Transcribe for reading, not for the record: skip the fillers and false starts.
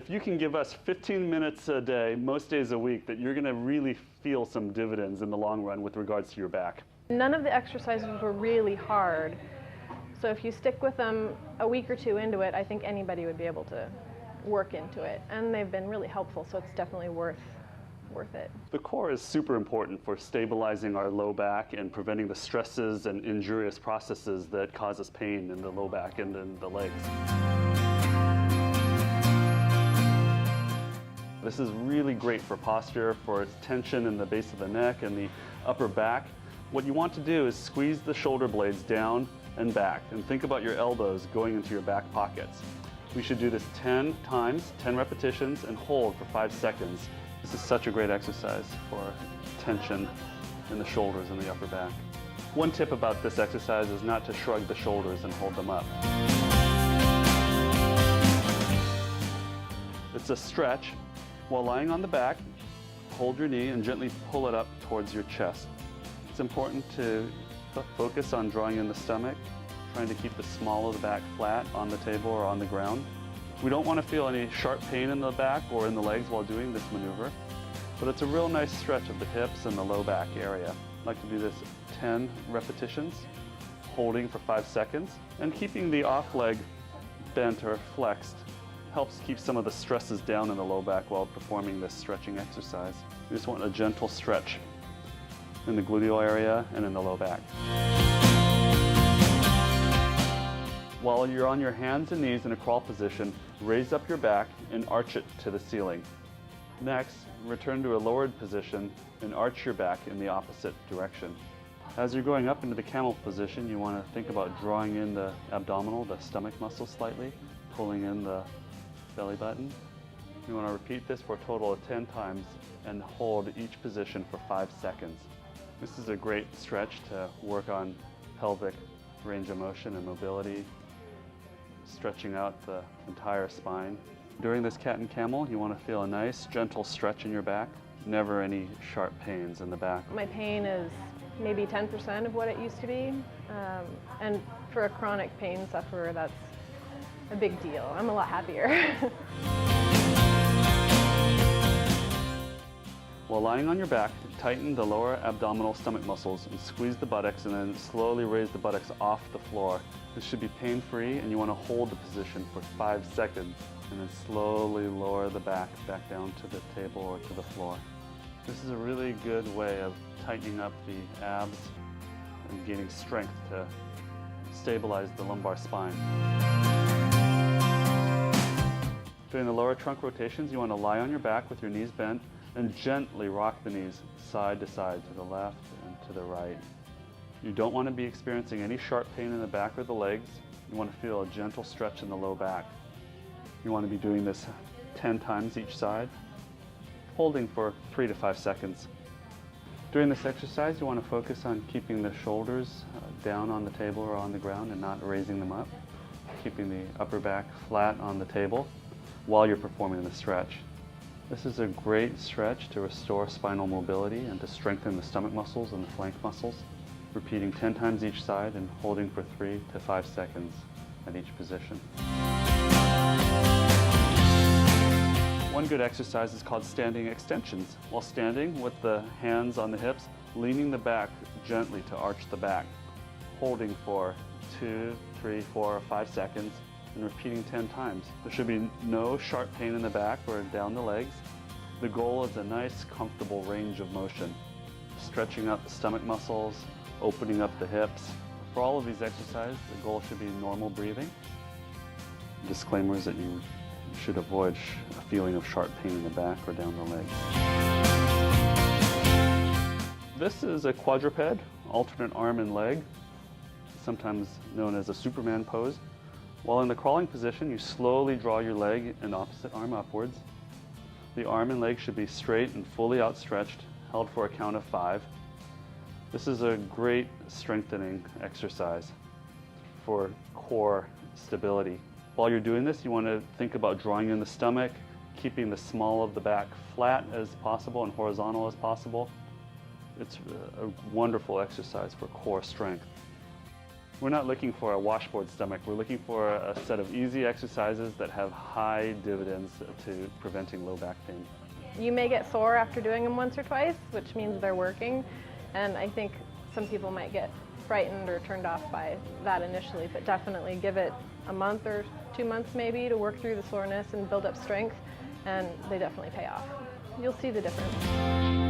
if you can give us 15 minutes a day, most days a week, that you're going to really feel some dividends in the long run with regards to your back. None of the exercises were really hard, so if you stick with them a week or two into it, I think anybody would be able to work into it, and they've been really helpful, so it's definitely worth it. The core is super important for stabilizing our low back and preventing the stresses and injurious processes that cause us pain in the low back and in the legs. This is really great for posture, for tension in the base of the neck and the upper back. What you want to do is squeeze the shoulder blades down and back, and think about your elbows going into your back pockets. We should do this 10 times, 10 repetitions, and hold for 5 seconds. This is such a great exercise for tension in the shoulders and the upper back. One tip about this exercise is not to shrug the shoulders and hold them up. It's a stretch. While lying on the back, hold your knee and gently pull it up towards your chest. It's important to focus on drawing in the stomach, trying to keep the small of the back flat on the table or on the ground. We don't want to feel any sharp pain in the back or in the legs while doing this maneuver, but it's a real nice stretch of the hips and the low back area. I'd like to do this 10 repetitions, holding for 5 seconds, and keeping the off leg bent or flexed helps keep some of the stresses down in the low back while performing this stretching exercise. You just want a gentle stretch in the gluteal area and in the low back. While you're on your hands and knees in a crawl position, raise up your back and arch it to the ceiling. Next, return to a lowered position and arch your back in the opposite direction. As you're going up into the camel position, you want to think about drawing in the abdominal, the stomach muscle slightly, pulling in the belly button. You want to repeat this for a total of 10 times and hold each position for 5 seconds. This is a great stretch to work on pelvic range of motion and mobility, stretching out the entire spine. During this cat and camel, you want to feel a nice, gentle stretch in your back. Never any sharp pains in the back. My pain is maybe 10% of what it used to be, and for a chronic pain sufferer, that's a big deal. I'm a lot happier. While lying on your back, tighten the lower abdominal stomach muscles and squeeze the buttocks, and then slowly raise the buttocks off the floor. This should be pain-free, and you want to hold the position for 5 seconds and then slowly lower the back down to the table or to the floor. This is a really good way of tightening up the abs and gaining strength to stabilize the lumbar spine. During the lower trunk rotations, you want to lie on your back with your knees bent and gently rock the knees side to side, to the left and to the right. You don't want to be experiencing any sharp pain in the back or the legs. You want to feel a gentle stretch in the low back. You want to be doing this 10 times each side, holding for 3 to 5 seconds. During this exercise, you want to focus on keeping the shoulders down on the table or on the ground and not raising them up, keeping the upper back flat on the table while you're performing the stretch. This is a great stretch to restore spinal mobility and to strengthen the stomach muscles and the flank muscles. Repeating 10 times each side and holding for 3 to 5 seconds at each position. One good exercise is called standing extensions. While standing with the hands on the hips, leaning the back gently to arch the back, holding for 2, 3, 4, or 5 seconds, and repeating 10 times. There should be no sharp pain in the back or down the legs. The goal is a nice, comfortable range of motion, stretching out the stomach muscles, opening up the hips. For all of these exercises, the goal should be normal breathing. Disclaimer is that you should avoid a feeling of sharp pain in the back or down the legs. This is a quadruped, alternate arm and leg, sometimes known as a Superman pose. While in the crawling position, you slowly draw your leg and opposite arm upwards. The arm and leg should be straight and fully outstretched, held for a count of 5. This is a great strengthening exercise for core stability. While you're doing this, you want to think about drawing in the stomach, keeping the small of the back flat as possible and horizontal as possible. It's a wonderful exercise for core strength. We're not looking for a washboard stomach. We're looking for a set of easy exercises that have high dividends to preventing low back pain. You may get sore after doing them once or twice, which means they're working, and I think some people might get frightened or turned off by that initially, but definitely give it a month or 2 months maybe to work through the soreness and build up strength, and they definitely pay off. You'll see the difference.